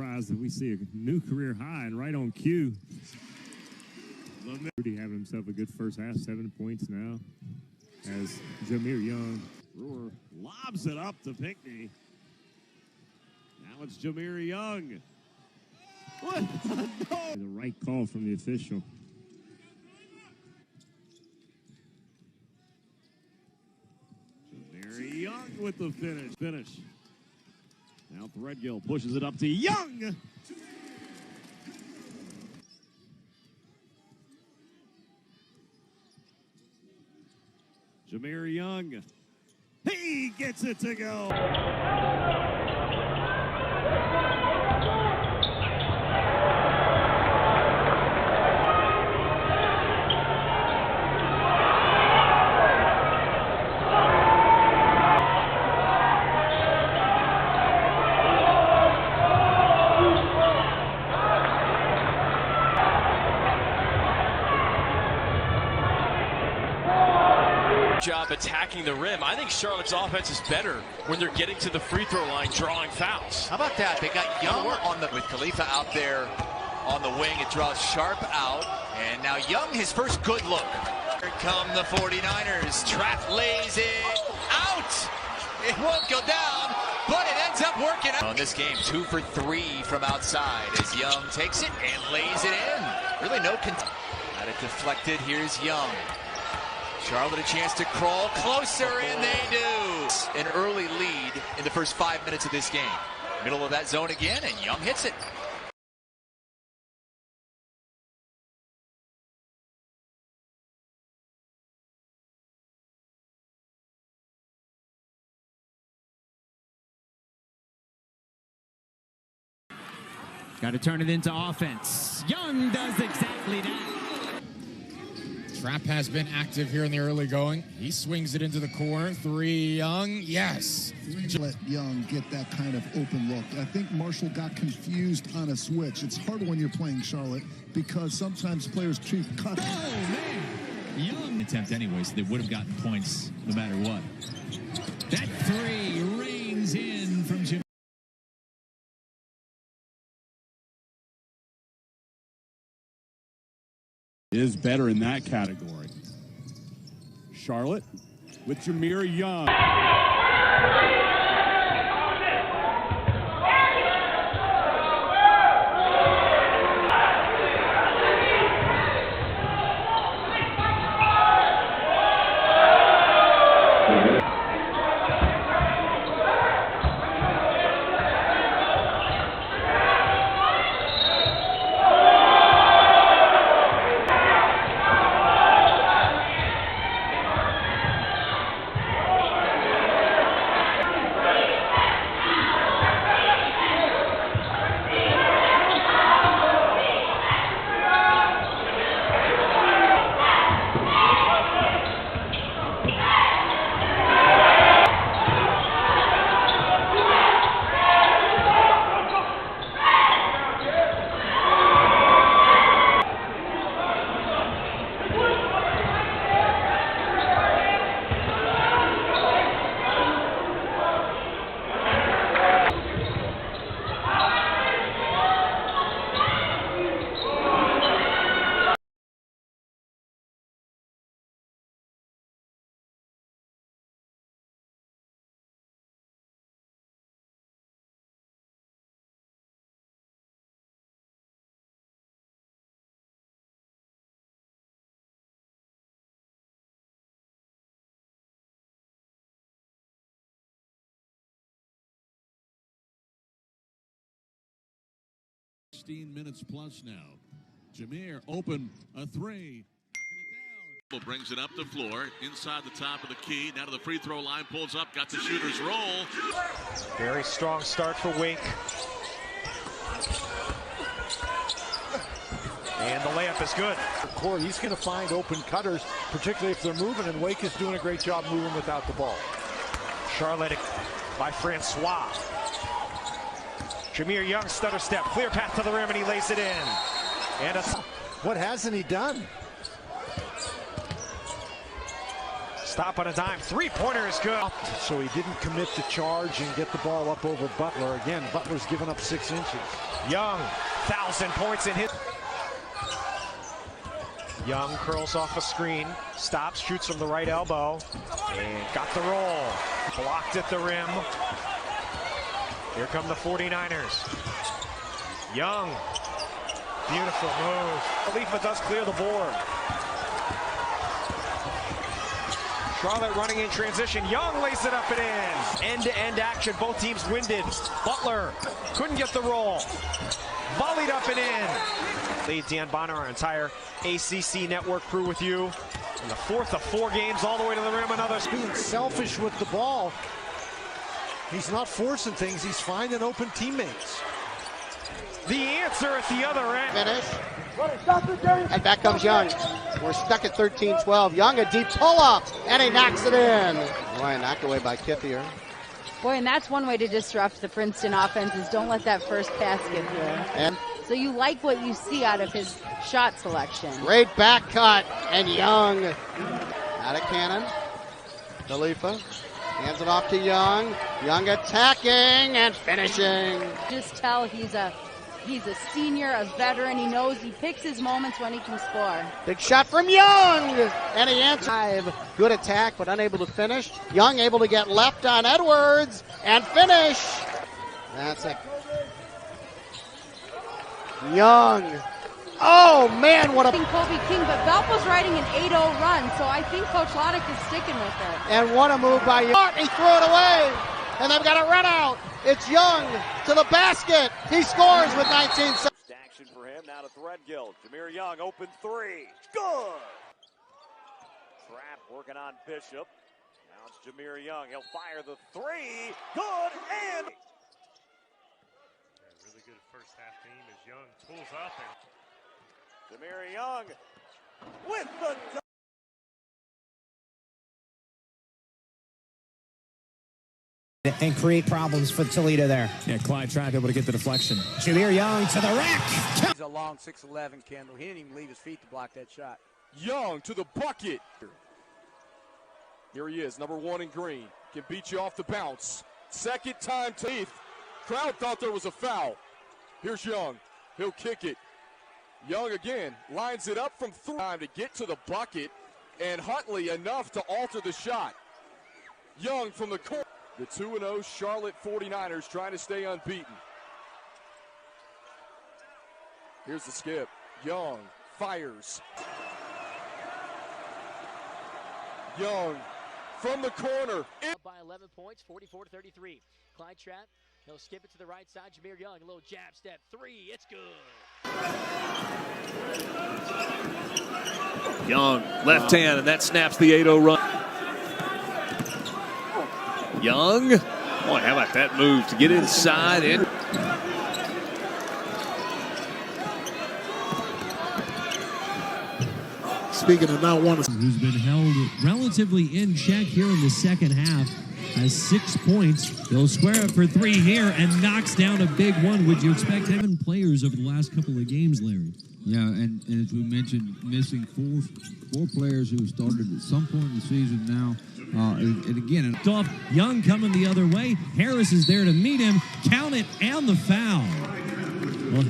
surprised that we see a new career high and right on cue. Rudy having himself a good first half, 7 points now as Jahmir Young. Brewer lobs it up to Pinckney. Now it's Jahmir Young. What? No. The right call from the official. Jahmir Young with the finish. Now Threadgill pushes it up to Young. Jahmir Young. He gets it to go. Job attacking the rim. I think Charlotte's offense is better when they're getting to the free throw line, drawing fouls. How about that? They got Young on with Khalifa out there on the wing. It draws Sharp out, and now Young, his first good look. Here come the 49ers. Trap lays it out. It won't go down, but it ends up working out. On this game, 2 for 3 from outside as Young takes it and lays it in. Really no control. Got it deflected. Here's Young. Charlotte a chance to crawl closer, and they do. An early lead in the first 5 minutes of this game. Middle of that zone again, and Young hits it. Got to turn it into offense. Young does exactly that. Trap has been active here in the early going. He swings it into the corner. 3, Young, yes. Let Young get that kind of open look. I think Marshall got confused on a switch. It's hard when you're playing Charlotte because sometimes players treat cut. Oh, man. Young attempt anyway, so they would have gotten points no matter what. That 3 rains in from Jim. Is better in that category. Charlotte with Jahmir Young. Minutes plus now. Jahmir open, a 3. Knocking it down. Brings it up the floor, inside the top of the key. Now to the free throw line, pulls up, got the shooter's roll. Very strong start for Wink. And the layup is good. He's going to find open cutters, particularly if they're moving, and Wake is doing a great job moving without the ball. Charlotte by Francois. Jahmir Young, stutter step, clear path to the rim, and he lays it in. And what hasn't he done? Stop on a dime. Three-pointer is good. So he didn't commit to charge and get the ball up over Butler. Again, Butler's given up 6 inches. Young, 1,000 points in his. Young curls off a screen, stops, shoots from the right elbow, and got the roll. Blocked at the rim. Here come the 49ers. Young, beautiful move. Khalifa does clear the board. Charlotte running in transition. Young lays it up and in. End-to-end action. Both teams winded. Butler couldn't get the roll. Volleyed up and in. Lead Dan Bonner, our entire ACC network crew with you. In the fourth of 4 games, all the way to the rim. Another being selfish with the ball. He's not forcing things. He's finding open teammates. The answer at the other end. Finish. And back comes Young. We're stuck at 13-12. Young, a deep pull-up, and he knocks it in. Boy, knocked away by Kithier. Boy, and that's one way to disrupt the Princeton offense is don't let that first pass get through. And so you like what you see out of his shot selection. Great back cut, and Young out of cannon. Khalifa hands it off to Young. Young attacking and finishing. Just tell he's a senior, a veteran. He knows he picks his moments when he can score. Big shot from Young, and he answers. Good attack, but unable to finish. Young able to get left on Edwards and finish. That's it. Young. Oh, man, what a... Kobe King, but Valpo's riding an 8-0 run, so I think Coach Loddick is sticking with it. And what a move by Young. He threw it away, and they've got a run out. It's Young to the basket. He scores with 19 seconds. Action for him now to Threadgill. Jahmir Young, open 3. Good. Trap working on Bishop. Now it's Jahmir Young. He'll fire the 3. Good and... Really good first half team as Young pulls up. And Jahmir Young with the... And create problems for Toledo there. Yeah, Clyde trying to be able to get the deflection. Jahmir Young to the rack. He's a long 6'11", Kendall. He didn't even leave his feet to block that shot. Young to the bucket. Here he is, number 1 in green. Can beat you off the bounce. Second time to Heath. Crowd thought there was a foul. Here's Young. He'll kick it. Young again lines it up from 3. Time to get to the bucket, and Huntley enough to alter the shot. Young from the corner. The 2-0 Charlotte 49ers trying to stay unbeaten. Here's the skip. Young fires. Young from the corner. By 11 points, 44-33. Clyde Trapp, he'll skip it to the right side. Jahmir Young, a little jab step. 3, it's good. Young, left hand, and that snaps the 8-0 run. Young, boy, how about that move to get inside and Speaking of not wanting to... Who's been held relatively in check here in the second half, has 6 points. He'll square up for 3 here and knocks down a big one. Would you expect 7 players over the last couple of games, Larry? Yeah, and as we mentioned, missing four players who started at some point in the season now. And again, Young coming the other way. Harris is there to meet him. Count it and the foul. Well,